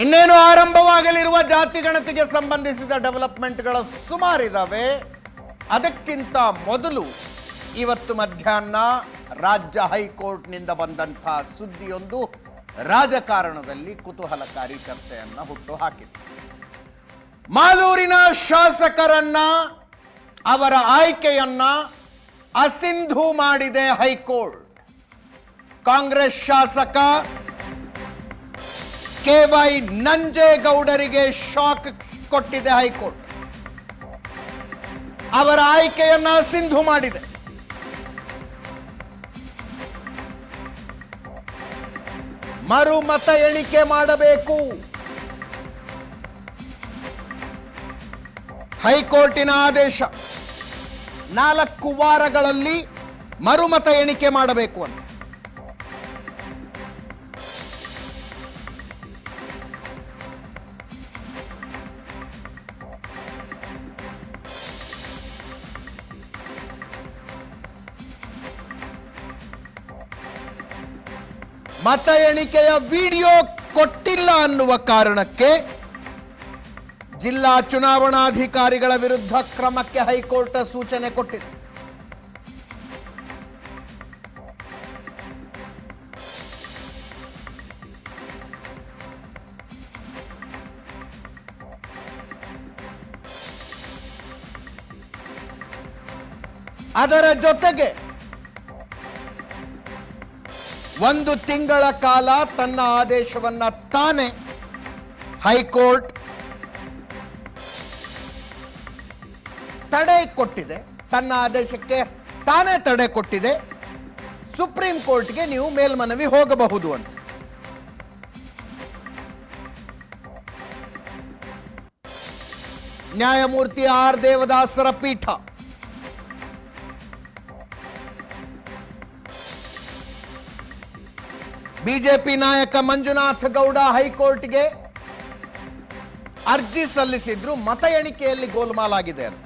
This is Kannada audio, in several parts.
ಇನ್ನೇನು ಆರಂಭವಾಗಲಿರುವ ಜಾತಿ ಗಣತಿಗೆ ಸಂಬಂಧಿಸಿದ ಡೆವಲಪ್ಮೆಂಟ್ಗಳು ಸುಮಾರಿದಾವೆ. ಅದಕ್ಕಿಂತ ಮೊದಲು ಇವತ್ತು ಮಧ್ಯಾಹ್ನ ರಾಜ್ಯ ಹೈಕೋರ್ಟ್ನಿಂದ ಬಂದಂತಹ ಸುದ್ದಿಯೊಂದು ರಾಜಕಾರಣದಲ್ಲಿ ಕುತೂಹಲಕಾರಿ ಚರ್ಚೆಯನ್ನ ಹುಟ್ಟು ಹಾಕಿದೆ. ಮಾಲೂರಿನ ಶಾಸಕರನ್ನ ಅವರ ಆಯ್ಕೆಯನ್ನ ಅಸಿಂಧು ಮಾಡಿದೆ ಹೈಕೋರ್ಟ್. ಕಾಂಗ್ರೆಸ್ ಶಾಸಕ KY ನಂಜೇಗೌಡರಿಗೆ ಶಾಕ್ ಕೊಟ್ಟಿದೆ ಹೈಕೋರ್ಟ್. ಅವರ ಆಯ್ಕೆಯನ್ನ ಸಿಂಧು ಮಾಡಿದೆ. ಮರು ಮತ ಎಣಿಕೆ ಮಾಡಬೇಕು. ಹೈಕೋರ್ಟಿನ ಆದೇಶ 4 ವಾರಗಳಲ್ಲಿ ಮರುಮತ ಎಣಿಕೆ ಮಾಡಬೇಕು ಅಂತ. ಮತ ಎಣಿಕೆಯ ವಿಡಿಯೋ ಕೊಟ್ಟಿಲ್ಲ ಅನ್ನುವ ಕಾರಣಕ್ಕೆ ಜಿಲ್ಲಾ ಚುನಾವಣಾಧಿಕಾರಿಗಳ ವಿರುದ್ಧ ಕ್ರಮಕ್ಕೆ ಹೈಕೋರ್ಟ್ ಸೂಚನೆ ಕೊಟ್ಟಿದೆ. ಅದರ ಜೊತೆಗೆ 1 ತಿಂಗಳ ಕಾಲ ತನ್ನ ಆದೇಶವನ್ನ ತಾನೇ ಹೈಕೋರ್ಟ್ ತಡೆ ಕೊಟ್ಟಿದೆ. ತನ್ನ ಆದೇಶಕ್ಕೆ ತಾನೇ ತಡೆ ಕೊಟ್ಟಿದೆ. ಸುಪ್ರೀಂ ಕೋರ್ಟ್ಗೆ ನೀವು ಮೇಲ್ಮನವಿ ಹೋಗಬಹುದು ಅಂತ. ನ್ಯಾಯಮೂರ್ತಿ R ದೇವದಾಸರ ಪೀಠ ಬಿಜೆಪಿ ನಾಯಕ ಮಂಜುನಾಥ ಗೌಡ ಹೈಕೋರ್ಟ್ಗೆ ಅರ್ಜಿ ಸಲ್ಲಿಸಿದ್ರು. ಮತ ಎಣಿಕೆಯಲ್ಲಿ ಗೋಲ್ಮಾಲಾಗಿದೆ ಅಂತ.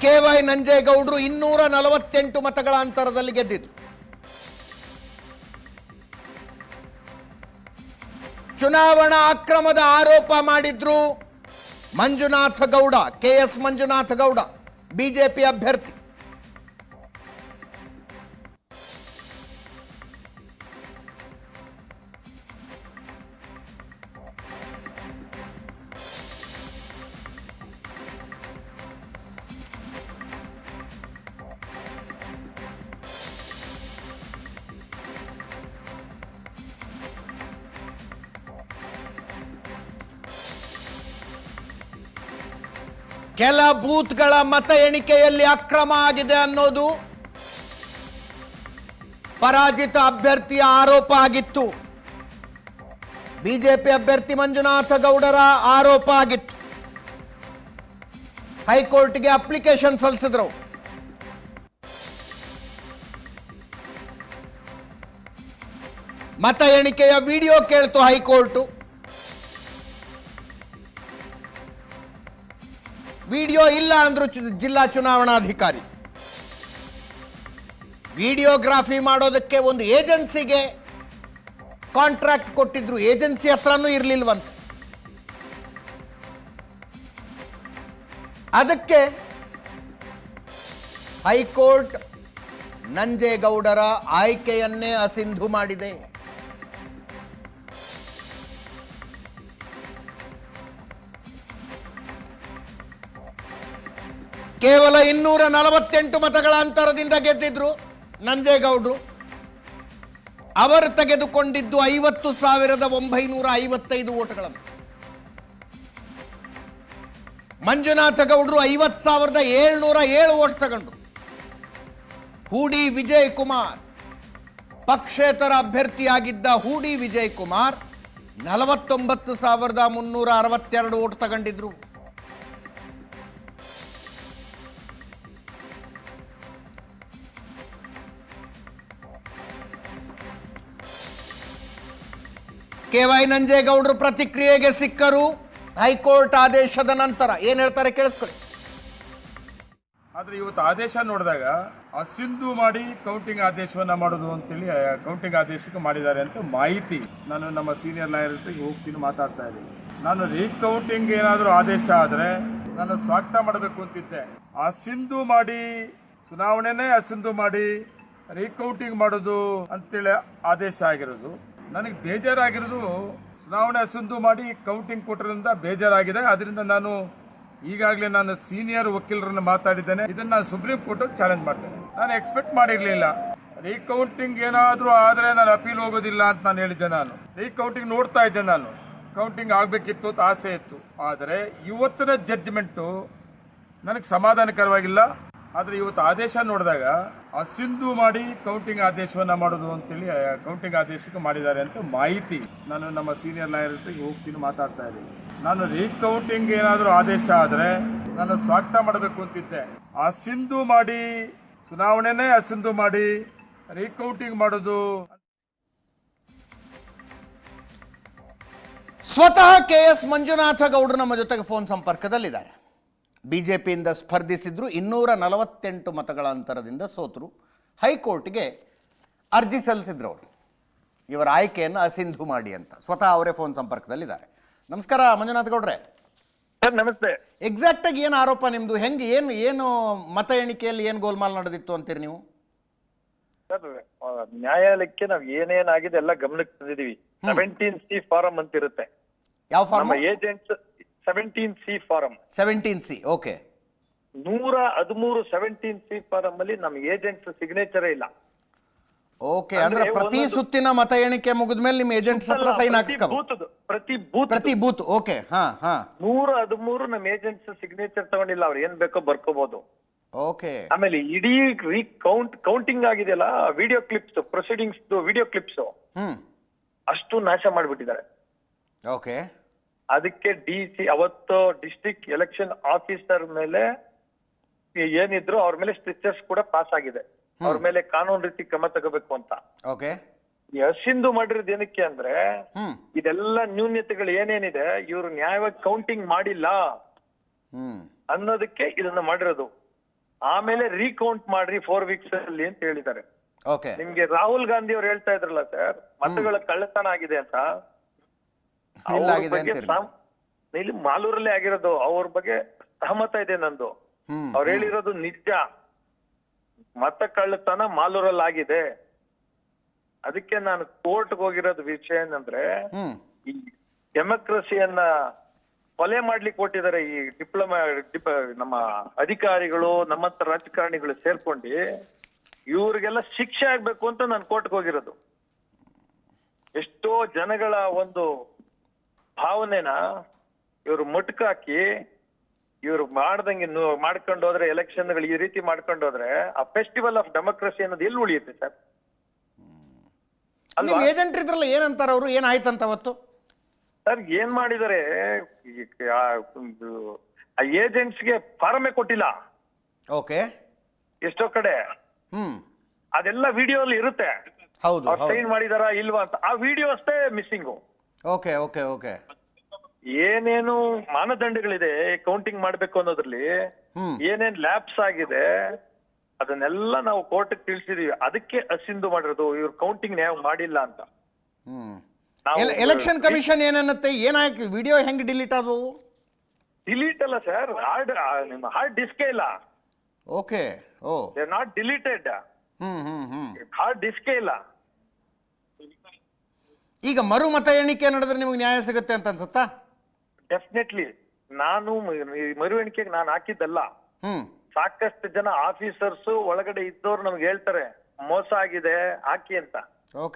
KY ನಂಜೇಗೌಡರು 248 ಮತಗಳ ಅಂತರದಲ್ಲಿ ಗೆದ್ದಿದ್ರು. ಚುನಾವಣಾ ಅಕ್ರಮದ ಆರೋಪ ಮಾಡಿದ್ರು ಮಂಜುನಾಥ ಗೌಡ, KS ಮಂಜುನಾಥ ಗೌಡ, ಬಿಜೆಪಿ ಅಭ್ಯರ್ಥಿ. ಕೆಲ ಬೂತ್ಗಳ ಮತ ಎಣಿಕೆಯಲ್ಲಿ ಅಕ್ರಮ ಆಗಿದೆ ಅನ್ನೋದು ಪರಾಜಿತ ಅಭ್ಯರ್ಥಿಯ ಆರೋಪ ಆಗಿತ್ತು. ಬಿಜೆಪಿ ಅಭ್ಯರ್ಥಿ ಮಂಜುನಾಥ ಗೌಡರ ಆರೋಪ ಆಗಿತ್ತು. ಹೈಕೋರ್ಟ್ಗೆ ಅಪ್ಲಿಕೇಶನ್ ಸಲ್ಲಿಸಿದ್ರು. ಮತ ಎಣಿಕೆಯ ವಿಡಿಯೋ ಕೇಳ್ತು ಹೈಕೋರ್ಟ್. ವಿಡಿಯೋ ಇಲ್ಲ ಅಂದ್ರು ಜಿಲ್ಲಾ ಚುನಾವಣಾಧಿಕಾರಿ. ವಿಡಿಯೋಗ್ರಾಫಿ ಮಾಡೋದಕ್ಕೆ ಒಂದು ಏಜೆನ್ಸಿಗೆ ಕಾಂಟ್ರಾಕ್ಟ್ ಕೊಟ್ಟಿದ್ರು. ಏಜೆನ್ಸಿ ಹತ್ರನೂ ಇರಲಿಲ್ವಂತೆ. ಅದಕ್ಕೆ ಹೈಕೋರ್ಟ್ ನಂಜೇಗೌಡರ ಆಯ್ಕೆಯನ್ನೇ ಅಸಿಂಧು ಮಾಡಿದೆ. ಕೇವಲ 248 ಮತಗಳ ಅಂತರದಿಂದ ಗೆದ್ದಿದ್ರು ನಂಜೇಗೌಡರು. ಅವರು ತೆಗೆದುಕೊಂಡಿದ್ದು 50,955 ಓಟ್ಗಳನ್ನು. ಮಂಜುನಾಥ ಗೌಡರು 50,707 ಓಟ್ ತಗೊಂಡ್ರು. ಹೂಡಿ ವಿಜಯ್ ಕುಮಾರ್, ಪಕ್ಷೇತರ ಅಭ್ಯರ್ಥಿಯಾಗಿದ್ದ ಹೂಡಿ ವಿಜಯ್ ಕುಮಾರ್ 49,362 ಓಟ್ ತಗೊಂಡಿದ್ರು. KY ನಂಜೇಗೌಡರು ಪ್ರತಿಕ್ರಿಯೆಗೆ ಸಿಕ್ಕರು ಹೈಕೋರ್ಟ್ ಆದೇಶದ ನಂತರ. ಏನ್ ಹೇಳ್ತಾರೆ ಕೇಳಿಸ್ಕೊಳ್ಳಿ. ಆದ್ರೆ ಇವತ್ತು ಆದೇಶ ನೋಡಿದಾಗ ಅಸಿಂಧು ಮಾಡಿ ಕೌಂಟಿಂಗ್ ಆದೇಶವನ್ನ ಮಾಡೋದು ಅಂತೇಳಿ ಕೌಂಟಿಂಗ್ ಆದೇಶಕ್ಕೆ ಮಾಡಿದ್ದಾರೆ ಅಂತ ಮಾಹಿತಿ. ನಾನು ನಮ್ಮ ಸೀನಿಯರ್ ಲಾಯರ್ ಜೊತೆಗೆ ಹೋಗ್ತೀನಿ, ಮಾತಾಡ್ತಾ ಇದ್ದೀನಿ. ನಾನು ರೀಕೌಂಟಿಂಗ್ ಏನಾದರೂ ಆದೇಶ ಆದರೆ ನಾನು ಸ್ವಾಗತ ಮಾಡಬೇಕು ಅಂತಿದ್ದೆ. ಅಸಿಂಧು ಮಾಡಿ ಚುನಾವಣೆನೇ ಅಸಿಂಧು ಮಾಡಿ ರೀಕೌಂಟಿಂಗ್ ಮಾಡೋದು ಅಂತೇಳಿ ಆದೇಶ ಆಗಿರೋದು. ನನಗೆ ಬೇಜಾರಾಗಿರೋದು ಚುನಾವಣೆ ಅಸಿಂಧು ಮಾಡಿ ಕೌಂಟಿಂಗ್ ಕೊಟ್ಟರಿಂದ ಬೇಜಾರಾಗಿದೆ. ಅದರಿಂದ ನಾನು ಈಗಾಗಲೇ ನಾನು ಸೀನಿಯರ್ ವಕೀಲರನ್ನು ಮಾತಾಡಿದ್ದೇನೆ. ಇದನ್ನ ನಾನು ಸುಪ್ರೀಂ ಕೋರ್ಟ್ ಚಾಲೆಂಜ್ ಮಾಡ್ತೇನೆ. ನಾನು ಎಕ್ಸ್ಪೆಕ್ಟ್ ಮಾಡಿರ್ಲಿಲ್ಲ ರೀಕೌಂಟಿಂಗ್ ಏನಾದರೂ ಆದ್ರೆ ನಾನು ಅಪೀಲ್ ಹೋಗೋದಿಲ್ಲ ಅಂತ ನಾನು ಹೇಳಿದ್ದೆ. ನಾನು ರೀಕೌಂಟಿಂಗ್ ನೋಡ್ತಾ ಇದ್ದೆ, ನಾನು ಕೌಂಟಿಂಗ್ ಆಗ್ಬೇಕಿತ್ತು ಅಂತ ಆಸೆ ಇತ್ತು. ಆದರೆ ಇವತ್ತಿನ ಜಡ್ಜ್ಮೆಂಟು ನನಗೆ ಸಮಾಧಾನಕರವಾಗಿಲ್ಲ. ಆದ್ರೆ ಇವತ್ತು ಆದೇಶ ನೋಡಿದಾಗ ಅಸಿಂಧು ಮಾಡಿ ಕೌಂಟಿಂಗ್ ಆದೇಶವನ್ನ ಮಾಡೋದು ಅಂತೇಳಿ ಕೌಂಟಿಂಗ್ ಆದೇಶಕ್ಕೆ ಮಾಡಿದ್ದಾರೆ ಅಂತ ಮಾಹಿತಿ. ನಾನು ನಮ್ಮ ಸೀನಿಯರ್ ಲಾಯರ್ ಜೊತೆಗೆ ಹೋಗ್ತೀನಿ, ಮಾತಾಡ್ತಾ ಇದ್ದೀನಿ. ನಾನು ರೀಕೌಂಟಿಂಗ್ ಏನಾದರೂ ಆದೇಶ ಆದರೆ ನಾನು ಸ್ವಾಗತ ಮಾಡಬೇಕು ಅಂತಿದ್ದೆ. ಅಸಿಂಧು ಮಾಡಿ ಚುನಾವಣೆನೇ ಅಸಿಂಧು ಮಾಡಿ ರೀಕೌಂಟಿಂಗ್ ಮಾಡೋದು. ಸ್ವತಃ KS ಮಂಜುನಾಥ ಗೌಡರು ನಮ್ಮ ಜೊತೆಗೆ ಫೋನ್ ಸಂಪರ್ಕದಲ್ಲಿದ್ದಾರೆ. ಬಿಜೆಪಿಯಿಂದ ಸ್ಪರ್ಧಿಸಿದ್ರು, 248 ಮತಗಳ ಅಂತರದಿಂದ ಸೋತರು. ಹೈಕೋರ್ಟ್ಗೆ ಅರ್ಜಿ ಸಲ್ಲಿಸಿದ್ರು ಅವರು, ಇವರ ಆಯ್ಕೆಯನ್ನು ಅಸಿಂಧು ಮಾಡಿ ಅಂತ. ಸ್ವತಃ ಅವರೇ ಫೋನ್ ಸಂಪರ್ಕದಲ್ಲಿದ್ದಾರೆ. ನಮಸ್ಕಾರ ಮಂಜುನಾಥ ಗೌಡ್ರೆ. ಸರ್ ನಮಸ್ತೆ. ಎಕ್ಸಾಕ್ಟ್ ಆಗಿ ಏನು ಆರೋಪ ನಿಮ್ದು? ಹೆಂಗೆ ಏನು ಮತ ಎಣಿಕೆಯಲ್ಲಿ ಏನು ಗೋಲ್ಮಾಲ್ ನಡೆದಿತ್ತು ಅಂತೀರಿ ನೀವು? ಸರ್ ನ್ಯಾಯಾಲಯಕ್ಕೆ ನಾವು ಏನೇನಾಗಿದೆ ಎಲ್ಲ ಗಮನಕ್ಕೆ ತಂದಿದೀವಿ. 17C ಫಾರಂ ಅಂತ ಇರುತ್ತೆ. ಯಾವ ಫಾರಂ? ನಮ್ಮ agents 17C form. 17C, okay. 113 17C form ಅಲ್ಲಿ ನಮ್ಮ ಏಜೆಂಟ್ಸ್ ಸಿಗ್ನೇಚರೇ ಇಲ್ಲ. ಓಕೆ, ಅಂದ್ರೆ ಪ್ರತಿ ಸುತ್ತಿನ ಮತ ಎಣಿಕೆ ಮುಗಿದ್ಮೇಲೆ ನಿಮ್ಮ ಏಜೆಂಟ್ಸ್ ಹತ್ರ ಸೈನ್ ಹಾಕ್ಸ್ಕೋಬಹುದು. ಪ್ರತಿ ಬೂತ್. ಓಕೆ, ಹಾ ಹಾ. 113 ನಮ್ಮ ಏಜೆಂಟ್ಸ್ ಸಿಗ್ನೇಚರ್ ತಗೊಂಡಿಲ್ಲ. ಅವ್ರು ಏನ್ ಬೇಕೋ ಬರ್ಕೋಬಹುದು. ಓಕೆ. ಆಮೇಲೆ ಇಡೀ ಕೌಂಟಿಂಗ್ ಆಗಿದೆಯಲ್ಲ, video clips, proceedings video clips ಅಷ್ಟು ನಾಶ ಮಾಡ್ಬಿಟ್ಟಿದ್ದಾರೆ. ಓಕೆ. ಅದಕ್ಕೆ ಅವತ್ತು ಡಿಸ್ಟ್ರಿಕ್ಟ್ ಎಲೆಕ್ಷನ್ ಆಫೀಸರ್ ಮೇಲೆ ಏನಿದ್ರು ಅವ್ರ ಮೇಲೆ ಸ್ಟ್ರಿಕ್ಚರ್ಸ್ ಕೂಡ ಪಾಸ್ ಆಗಿದೆ. ಅವ್ರ ಮೇಲೆ ಕಾನೂನು ರೀತಿ ಕ್ರಮ ತಗೋಬೇಕು ಅಂತ. ಓಕೆ. ಈ ಅಸಿಂಧು ಮಾಡಿರೋದು ಏನಕ್ಕೆ ಅಂದ್ರೆ, ಇದೆಲ್ಲ ನ್ಯೂನ್ಯತೆಗಳು ಏನೇನಿದೆ ಇವರು ನ್ಯಾಯವಾಗಿ ಕೌಂಟಿಂಗ್ ಮಾಡಿಲ್ಲ ಅನ್ನೋದಕ್ಕೆ ಇದನ್ನ ಮಾಡಿರೋದು. ಆಮೇಲೆ ರೀಕೌಂಟ್ ಮಾಡ್ರಿ 4 ವೀಕ್ಸ್ ಅಲ್ಲಿ ಅಂತ ಹೇಳಿದ್ದಾರೆ. ನಿಮ್ಗೆ ರಾಹುಲ್ ಗಾಂಧಿ ಅವ್ರು ಹೇಳ್ತಾ ಇದ್ರಲ್ಲ ಸರ್, ಮತಗಳ ಕಳ್ಳತನ ಆಗಿದೆ ಅಂತ. ಇಲ್ಲಿ ಮಾಲೂರಲ್ಲೇ ಆಗಿರೋದು. ಅವ್ರ ಬಗ್ಗೆ ಸಹಮತ ಇದೆ ನಂದು. ಅವ್ರು ಹೇಳಿರೋದು ನಿಜ. ಮತ ಕಳ್ಳತನ ಮಾಲೂರಲ್ಲಿ ಆಗಿದೆ. ಅದಕ್ಕೆ ನಾನು ಕೋರ್ಟ್ಗೆ ಹೋಗಿರೋದು ವಿಷಯ ಏನಂದ್ರೆ, ಈ ಡೆಮೋಕ್ರಸಿಯನ್ನ ಕೊಲೆ ಮಾಡ್ಲಿಕ್ಕೆ ಕೊಟ್ಟಿದ್ದಾರೆ ಈ ನಮ್ಮ ಅಧಿಕಾರಿಗಳು, ನಮ್ಮಂತ ರಾಜಕಾರಣಿಗಳು ಸೇರ್ಕೊಂಡು. ಇವ್ರಿಗೆಲ್ಲ ಶಿಕ್ಷೆ ಆಗ್ಬೇಕು ಅಂತ ನಾನು ಕೋರ್ಟ್ಗೆ ಹೋಗಿರೋದು. ಎಷ್ಟೋ ಜನಗಳ ಒಂದು ಭಾವನೆನ ಇವರು ಮುಟ್ಕಾಕಿ ಇವ್ರು ಮಾಡ್ದಂಗೆ ಮಾಡ್ಕೊಂಡು ಹೋದ್ರೆ, ಎಲೆಕ್ಷನ್ಗಳು ಈ ರೀತಿ ಮಾಡ್ಕೊಂಡು ಹೋದ್ರೆ ಆ ಫೆಸ್ಟಿವಲ್ ಆಫ್ ಡೆಮೋಕ್ರಸಿ ಅನ್ನೋದು ಎಲ್ಲಿ ಉಳಿಯುತ್ತೆ ಸರ್? ಏಜೆಂಟ್ ಇದ್ರಲ್ಲ, ಏನಂತಾರ ಅವರು? ಏನಾಯ್ತಂತ ಅವತ್ತು? ಸರ್ ಏನ್ ಮಾಡಿದ್ದಾರೆ, ಆ ಏಜೆಂಟ್ಸ್ಗೆ ಫಾರಮೇ ಕೊಟ್ಟಿಲ್ಲ. ಓಕೆ. ಎಷ್ಟೋ ಕಡೆ ಅದೆಲ್ಲ ವಿಡಿಯೋ ಅಲ್ಲಿ ಇರುತ್ತೆ. ಹೌದು, ಸೈನ್ ಮಾಡಿದಾರ ಇಲ್ವಾ ಅಂತ. ಆ ವಿಡಿಯೋ ಅಷ್ಟೇ ಮಿಸ್ಸಿಂಗು. Okay okay okay. ಏನೇನು ಮಾನದಂಡಗಳಿದೆ ಕೌಂಟಿಂಗ್ ಮಾಡ್ಬೇಕು ಅನ್ನೋದ್ರಲ್ಲಿ, ಏನೇನ್ ಲ್ಯಾಬ್ಸ್ ಆಗಿದೆ ಅದನ್ನೆಲ್ಲ ನಾವು ಕೋರ್ಟ್ ತಿಳಿಸಿದೀವಿ. ಅದಕ್ಕೆ ಅಸಿಂಧು ಮಾಡಿರೋದು, ಇವ್ರು ಕೌಂಟಿಂಗ್ ನ್ಯಾಯ ಮಾಡಿಲ್ಲ ಅಂತ. ಎಲೆಕ್ಷನ್ ಕಮಿಷನ್ ಏನನ್ನತ್ತೆ? ಏನಾಯ್ತು? ವಿಡಿಯೋ ಹೆಂಗ್ ಡಿಲೀಟ್ ಆದವು? ಡಿಲೀಟ್ ಅಲ್ಲ ಸರ್, ನಿಮ್ಮ ಹಾರ್ಡ್ ಡಿಸ್ಕೇ ಇಲ್ಲ. Okay. Oh, they are not deleted. Hard ಡಿಸ್ಕೇ ಇಲ್ಲ. ಈಗ ಮರು ಮತ ಎಣಿಕೆ ನಡೆದ್ರೆ ನಿಮಗೆ ನ್ಯಾಯ ಸಿಗುತ್ತೆ ಅಂತ ಅನ್ಸುತ್ತಾ? ಡೆಫಿನೆಟ್ಲಿ. ನಾನು ಮರು ಎಣಿಕೆಗೆ ನಾನು ಹಾಕಿದ್ದಲ್ಲ. ಸಾಕಷ್ಟು ಜನ ಆಫೀಸರ್ಸ್ ಒಳಗಡೆ ಇದ್ದವ್ರು ನಮ್ಗೆ ಹೇಳ್ತಾರೆ ಮೋಸ ಆಗಿದೆ ಹಾಕಿ ಅಂತ.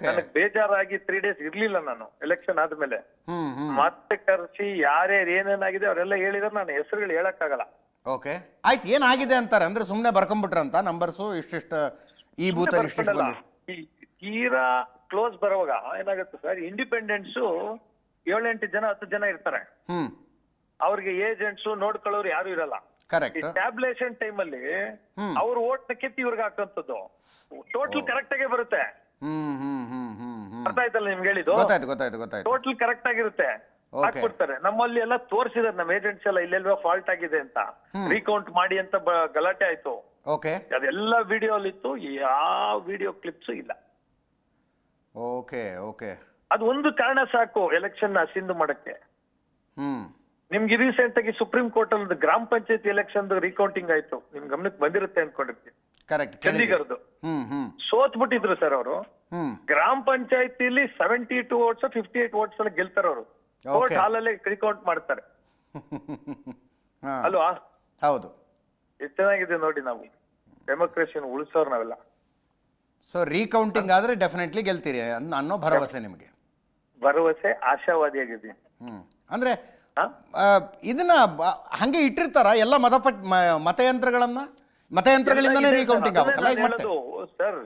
ನನಗೆ ಬೇಜಾರಾಗಿ 3 days ಇರ್ಲಿಲ್ಲ ನಾನು ಎಲೆಕ್ಷನ್ ಆದ್ಮೇಲೆ. ಮತ್ತೆ ಕರೆಸಿ ಯಾರ್ಯಾರು ಏನೇನಾಗಿದೆ ಅವರೆಲ್ಲ ಹೇಳಿದ್ರೆ ನಾನು ಹೆಸರುಗಳು ಹೇಳಕ್ಕಾಗಲ್ಲ. ಓಕೆ, ಆಯ್ತು. ಏನಾಗಿದೆ ಅಂತಾರೆ ಅಂದ್ರೆ ಸುಮ್ನೆ ಬರ್ಕೊಂಡ್ಬಿಟ್ರಂತ ನಂಬರ್ಸು ಇಷ್ಟಿಷ್ಟ ಈ ಬೂತ್ ತೀರಾ ಕ್ಲೋಸ್ ಬರುವಾಗ ಏನಾಗುತ್ತೆ ಸರ್, ಇಂಡಿಪೆಂಡೆನ್ಸ್ 7-8 ಜನ 10 ಜನ ಇರ್ತಾರೆ. ಅವ್ರಿಗೆ ಏಜೆಂಟ್ಸ್ ನೋಡ್ಕೊಳ್ಳೋರು ಯಾರು ಇರಲ್ಲ. ಟ್ಯಾಬ್ಲೇಷನ್ ಟೈಮ್ ಅಲ್ಲಿ ಅವ್ರ ಓಟ್ ನ ಕೆತ್ತಿ ಇವ್ರಿಗೆ ಹಾಕಂತದ್ದು ಟೋಟಲ್ ಕರೆಕ್ಟ್ ಆಗೇ ಬರುತ್ತೆ. ಅರ್ಥ ಆಯ್ತಲ್ಲ ನಿಮ್ಗೆ ಹೇಳಿದ್ದು? ಟೋಟಲ್ ಕರೆಕ್ಟ್ ಆಗಿರುತ್ತೆ, ಹಾಕ್ಬಿಡ್ತಾರೆ. ನಮ್ಮಲ್ಲಿ ಎಲ್ಲ ತೋರಿಸಿದಾರೆ ನಮ್ಮ ಏಜೆಂಟ್ಸ್ ಎಲ್ಲ ಇಲ್ಲೆಲ್ವಾ ಫಾಲ್ಟ್ ಆಗಿದೆ ಅಂತ. ರೀಕೌಂಟ್ ಮಾಡಿ ಅಂತ ಗಲಾಟೆ ಆಯ್ತು. ಓಕೆ ಅದೆಲ್ಲ ವಿಡಿಯೋ ಅಲ್ಲಿ ಇತ್ತು, ಯಾವ ವಿಡಿಯೋ ಕ್ಲಿಪ್ಸ್ ಇಲ್ಲ. ಓಕೆ ಓಕೆ ಅದು ಒಂದು ಕಾರಣ ಸಾಕು ಎಲೆಕ್ಷನ್ ಅಸಿಂದು ಮಾಡಕ್ಕೆ. ಹ್ಮ್ ನಿಮ್ಗೆ ರೀಸೆಂಟ್ ಆಗಿ ಸುಪ್ರೀಂ ಕೋರ್ಟ್ ಅಲ್ಲಿ ಗ್ರಾಮ ಪಂಚಾಯತಿ ಎಲೆಕ್ಷನ್ ರೀಕೌಂಟಿಂಗ್ ಆಯ್ತು, ನಿಮ್ ಗಮನಕ್ಕೆ ಬಂದಿರುತ್ತೆ ಅನ್ಕೊಂಡಿರ್ತೀನಿ. ಕರೆಕ್ಟ್. ಚಂಡೀಗಢದ್ದು ಸೋತ್ ಬಿಟ್ಟಿದ್ರು ಸರ್ ಅವರು. ಗ್ರಾಮ ಪಂಚಾಯತಿಲಿ 72 votes 58 votes ಅಲ್ಲಿ ಗೆಲ್ತಾರ ಅವರು. ಕೋರ್ಟ್ ಹಾಲಲ್ಲೇ ರೀಕೌಂಟ್ ಮಾಡ್ತಾರೆ ಅಲ್ವಾ? ಹೌದು. ಎಷ್ಟು ಚೆನ್ನಾಗಿದೆ ನೋಡಿ, ನಾವು ಡೆಮೋಕ್ರಸಿಯನ್ನು ಉಳಿಸೋರು ನಾವೆಲ್ಲ. ಸೊ ರೀಕೌಂಟಿಂಗ್ ಆದ್ರೆ ಡೆಫಿನೆಟ್ಲಿ ಗೆಲ್ತೀರಿ ಅನ್ನೋ ಭರವಸೆ ನಿಮಗೆ? ಭರವಸೆ, ಆಶಾವಾದಿಯಾಗಿದ್ದೀನಿ. ಅಂದ್ರೆ ಇದನ್ನ ಹಂಗೆ ಇಟ್ಟಿರ್ತಾರ ಎಲ್ಲ ಮತಯಂತ್ರಗಳಿಂದನೇ ರೀಕೌಂಟಿಂಗ್ ಆಗಬೇಕಲ್ಲ ಈಗ ಮತ್ತೆ? ಸರ್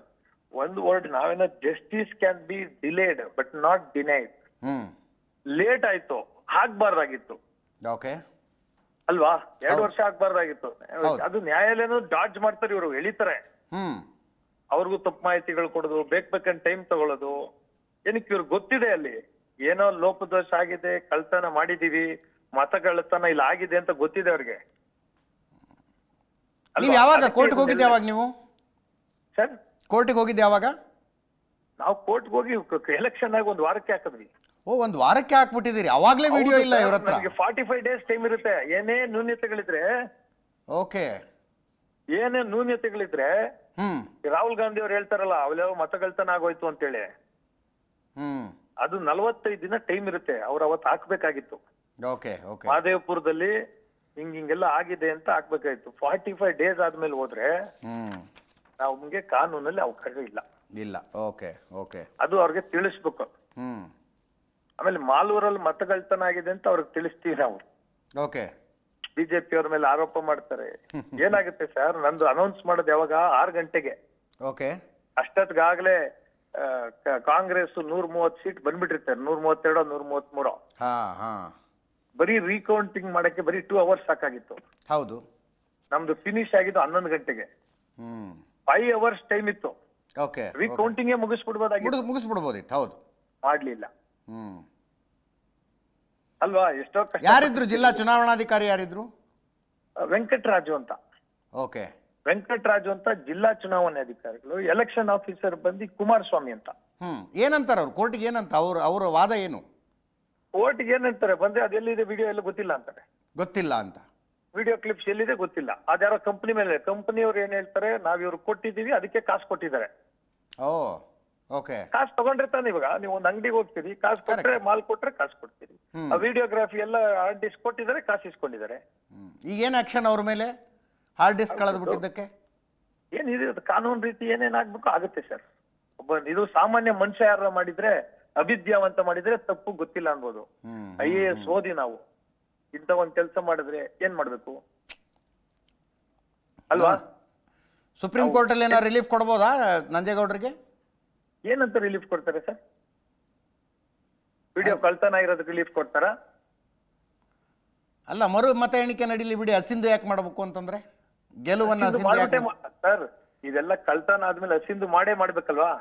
ಒಂದು ವರ್ಡ್, ನಾವೇನೋ justice can be delayed but not denied. Late ಆಯ್ತು, ಆಗ್ಬಾರ್ದಾಗಿತ್ತು. ಓಕೆ ಅಲ್ವಾ? 2 ವರ್ಷ ಆಗ್ಬಾರ್ದಾಗಿತ್ತು. ಅದು ನ್ಯಾಯಾಲಯನೂ ಡಾಡ್ಜ್ ಮಾಡ್ತಾರೆ, ಇವರು ಎಳಿತಾರೆ. ಅವ್ರಿಗೂ ತಪ್ಪು ಮಾಹಿತಿಗಳು ಕೊಡೋದು, ಬೇಕಂತ ಟೈಮ್ ತಗೊಳ್ಳೋದು. ಏನಕ್ಕೆ ಇವ್ರಿಗೆ ಗೊತ್ತಿದೆ ಅಲ್ಲಿ ಏನೋ ಲೋಪದೋಷ ಆಗಿದೆ, ಕಳ್ತನ ಮಾಡಿದೀವಿ, ಮತಕಳ್ಳತನ ಇಲ್ಲಿ ಆಗಿದೆ ಅಂತ ಗೊತ್ತಿದೆ ಅವ್ರಿಗೆ. ನೀವು ಯಾವಾಗ ಕೋರ್ಟ್ಗೆ ಹೋಗಿದ್ದೆ? ಯಾವಾಗ ನೀವು ಸರ್ ಕೋರ್ಟಿಗೆ ಹೋಗಿದ್ದೆ ಯಾವಾಗ? ನಾವು ಕೋರ್ಟ್ಗೆ ಹೋಗಿ ಎಲೆಕ್ಷನ್ ಆಗಿ 1 ವಾರಕ್ಕೆ ಹಾಕಿದ್ವಿ. ಓ, 1 ವಾರಕ್ಕೆ ಹಾಕ್ಬಿಟ್ಟಿದ್ದೀರಿ? ಅವಾಗ್ಲೇ ವಿಡಿಯೋ ಇಲ್ಲ ಇವ್ರ ಹತ್ರ? 45 days ಟೈಮ್ ಇರುತ್ತೆ. ಏನೇ ನ್ಯೂನ್ಯತೆಗಳಿದ್ರೆ, ಓಕೆ, ಏನೇ ನ್ಯೂನ್ಯತೆಗಳಿದ್ರೆ ರಾಹುಲ್ ಗಾಂಧಿ ಅವ್ರು ಹೇಳ್ತಾರಲ್ಲ, ಅವೆಲ್ಲ ಮತಗಳ್ತನ ಆಗೋಯ್ತು ಅಂತೇಳಿ, ಅದು 45 ದಿನ ಟೈಮ್ ಇರುತ್ತೆ. ಅವ್ರು ಅವತ್ತು ಹಾಕ್ಬೇಕಾಗಿತ್ತು. ಓಕೆ ಓಕೆ, ಮಹದೇವಪುರದಲ್ಲಿ ಹಿಂಗೆಲ್ಲ ಆಗಿದೆ ಅಂತ ಹಾಕ್ಬೇಕಾಗಿತ್ತು. 45 days ಆದ್ಮೇಲೆ ಹೋದ್ರೆ ನಮ್ಗೆ ಕಾನೂನಲ್ಲಿ ಅವಕಾಶ ಇಲ್ಲ. ಓಕೆ ಓಕೆ, ಅದು ಅವ್ರಿಗೆ ತಿಳಿಸ್ಬೇಕು. ಆಮೇಲೆ ಮಾಲೂರಲ್ಲಿ ಮತಗಳ್ತನ ಆಗಿದೆ ಅಂತ ಅವ್ರಿಗೆ ತಿಳಿಸ್ತೀವಿ ನಾವು. ಓಕೆ, ಬಿಜೆಪಿ ಅವ್ರ ಮೇಲೆ ಆರೋಪ ಮಾಡ್ತಾರೆ. ಏನಾಗುತ್ತೆ ಸರ್, ನಂದು ಅನೌನ್ಸ್ ಮಾಡೋದು ಯಾವಾಗ? 6 ಗಂಟೆಗೆ. ಓಕೆ, ಅಷ್ಟೊತ್ತಿಗಾಗ್ಲೇ ಕಾಂಗ್ರೆಸ್ 130 ಸೀಟ್ ಬಂದ್ಬಿಟ್ಟಿರ್ತಾರೆ. 132 133. ಬರೀ ರೀಕೌಂಟಿಂಗ್ ಮಾಡಕ್ಕೆ ಬರೀ 2 hours ಸಾಕಾಗಿತ್ತು. ಹೌದು. ನಮ್ದು ಫಿನಿಶ್ ಆಗಿದ್ದು 11 ಗಂಟೆಗೆ. 5 hours ಟೈಮ್ ಇತ್ತು. ಓಕೆ, ರೀಕೌಂಟಿಂಗ್ ಮುಗಿಸ್ಬಿಡ್ಬೋದಿತ್ತು. ಹೌದು, ಮಾಡ್ಲಿಲ್ಲ ಅಲ್ವಾ? ಎಷ್ಟೋ ಯಾರಿದ್ರು ಜಿಲ್ಲಾ ಚುನಾವಣಾಧಿಕಾರಿ? ಯಾರಿದ್ರು? ವೆಂಕಟರಾಜು ಅಂತ. ಓಕೆ, ವೆಂಕಟರಾಜು ಅಂತ ಜಿಲ್ಲಾ ಚುನಾವಣೆ ಅಧಿಕಾರಿಗಳು. ಎಲೆಕ್ಷನ್ ಆಫೀಸರ್ ಬಂದು ಕುಮಾರಸ್ವಾಮಿ ಅಂತ. ಏನಂತಾರ ಅವ್ರು ಕೋರ್ಟಿಗೆ? ಏನಂತ ಅವ್ರ ವಾದ ಏನು? ಕೋರ್ಟ್ಗೆ ಏನಂತಾರೆ ಬಂದ್ರೆ, ಅದೆಲ್ಲಿದೆ ವಿಡಿಯೋ ಎಲ್ಲ ಗೊತ್ತಿಲ್ಲ ಅಂತಾರೆ. ಗೊತ್ತಿಲ್ಲ ಅಂತ? ವಿಡಿಯೋ ಕ್ಲಿಪ್ಸ್ ಎಲ್ಲಿದೆ ಗೊತ್ತಿಲ್ಲ. ಅದ್ಯಾರೋ ಕಂಪನಿ ಮೇಲೆ, ಕಂಪನಿಯವ್ರು ಏನ್ ಹೇಳ್ತಾರೆ, ನಾವ್ ಇವ್ರು ಕೊಟ್ಟಿದೀವಿ, ಅದಕ್ಕೆ ಕಾಸು ಕೊಟ್ಟಿದ್ದಾರೆ. ಓ, ಓಕೆ. ಕಾಸು ತಗೊಂಡಿರ್ತಾನೆ. ಇವಾಗ ನೀವು ಒಂದು ಅಂಗಡಿಗೆ ಹೋಗ್ತೀರಿ, ಕಾಸು ಕೊಟ್ರೆ, ಮಾಲ್ ಕೊಟ್ರೆ ಕಾಸು ಕೊಡ್ತೀರಿ. ಆ ವಿಡಿಯೋಗ್ರಾಫಿ ಎಲ್ಲ ಹಾರ್ಡ್ ಡಿಸ್ಕ್ ಕೊಟ್ಟಿದ್ದಾರೆ, ಕಾಸು ಇಸ್ಕೊಂಡಿದ್ದಾರೆ. ಈಗ ಏನ್ ಆಕ್ಷನ್ ಅವ್ರ ಮೇಲೆ? ಹಾರ್ಡ್ ಡಿಸ್ಕ್ ಕಳೆದು ಬಿಟ್ಟಿದ್ದಕ್ಕೆ ಏನಿದೆ ಕಾನೂನು ರೀತಿ ಏನೇನಾಗ್ಬೇಕು ಆಗುತ್ತೆ ಸರ್. ಇದು ಸಾಮಾನ್ಯ ಮನುಷ್ಯ ಯಾರ ಮಾಡಿದ್ರೆ, ಅವಿದ್ಯಾವಂತ ಮಾಡಿದ್ರೆ ತಪ್ಪು ಗೊತ್ತಿಲ್ಲ ಅನ್ಬೋದು. IAS ಓದಿ ನಾವು ಇಂತ ಒಂದ್ ಕೆಲಸ ಮಾಡಿದ್ರೆ ಏನ್ ಮಾಡ್ಬೇಕು ಅಲ್ವಾ? ಸುಪ್ರೀಂ ಕೋರ್ಟ್ ಅಲ್ಲಿ ಏನಾದ್ರು ರಿಲೀಫ್ ಕೊಡ್ಬೋದಾ ನಂಜೇಗೌಡರಿಗೆ? ಏನಂತ ರಿಲೀಫ್ ಕೊಡ್ತಾರೆ ಸರ್? ವಿಡಿಯೋ ಕಳ್ತನ ಇರೋದಕ್ಕೆ ರಿಲೀಫ್ ಕೊಡ್ತಾರಾ? ಅಲ್ಲ, ಮರು ಮತ ಎಣಿಕೆ ನಡೀಲಿ ಬಿಡಿ, ಅಸಿಂದು ಯಾಕೆ ಮಾಡ್ಬೇಕು ಅಂತಂದ್ರೆ? ಗೆಲುವನ್ನ ಸರ್, ಇದೆಲ್ಲ ಕಳ್ತನ ಆದ್ಮೇಲೆ ಅಸಿಂದು ಮಾಡ್ಬೇಕಲ್ವಾ?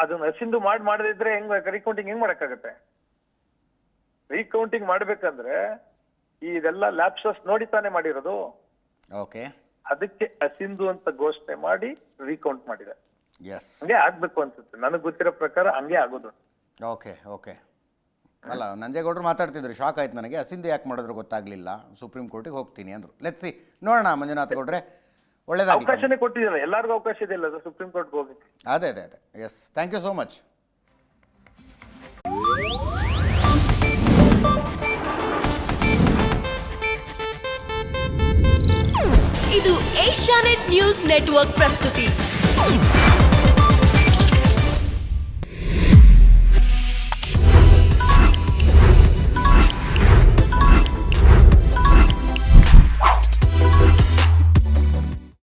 ಅದನ್ನ ಅಸಿಂದು ಮಾಡದಿದ್ರೆ ಹೆಂಗ್ ರೀಕೌಂಟಿಂಗ್ ಹೆಂಗ್ ಮಾಡಕ್ಕಾಗತ್ತೆ? ರೀಕೌಂಟಿಂಗ್ ಮಾಡ್ಬೇಕಂದ್ರೆ ಇದೆಲ್ಲ ಲ್ಯಾಪ್ಸಸ್ ನೋಡಿ ತಾನೇ ಮಾಡಿರೋದು. ಓಕೆ, ಅದಕ್ಕೆ ಅಸಿಂದು ಅಂತ ಘೋಷಣೆ ಮಾಡಿ ರೀಕೌಂಟ್ ಮಾಡಿದೆ. ಎಸ್, ಹಂಗೆ ಆಗ್ಬೇಕು ಅನ್ಸುತ್ತೆ ನನಗ್ ಗೊತ್ತಿರೋ ಪ್ರಕಾರ, ಹಂಗೆ ಆಗೋದು. Okay okay. ಅಲ್ಲ, ನಂಜೇಗೌಡರು ಮಾತಾಡ್ತಿದ್ರು, ಶಾಕ್ ಆಯ್ತು ನನಗೆ. ಅಸಿಂದು ಯಾಕೆ ಮಾಡಿದ್ರು ಗೊತ್ತಾಗ್ಲಿಲ್ಲ, ಸುಪ್ರೀಂ ಕೋರ್ಟಿಗೆ ಹೋಗ್ತೀನಿ ಅಂದ್ರು. ಲೆಟ್ಸ್ ಸಿ, ನೋಡೋಣ ಮಂಜುನಾಥ್ ಗೌಡ್ರೆ, ಒಳ್ಳೇದಾಗಿ. ಅವಕಾಶನೇ ಕೊಟ್ಟಿದ್ದಾರೆ, ಎಲ್ಲರಿಗೂ ಅವಕಾಶ ಇದೆ ಇಲ್ಲ ಸುಪ್ರೀಂ ಕೋರ್ಟ್ಗೆ ಹೋಗಿ. ಅದೇ, yes, thank you so much. ಇದು ಏಷ್ಯಾನೆಟ್ ನ್ಯೂಸ್ ನೆಟ್ವರ್ಕ್ ಪ್ರಸ್ತುತಿ.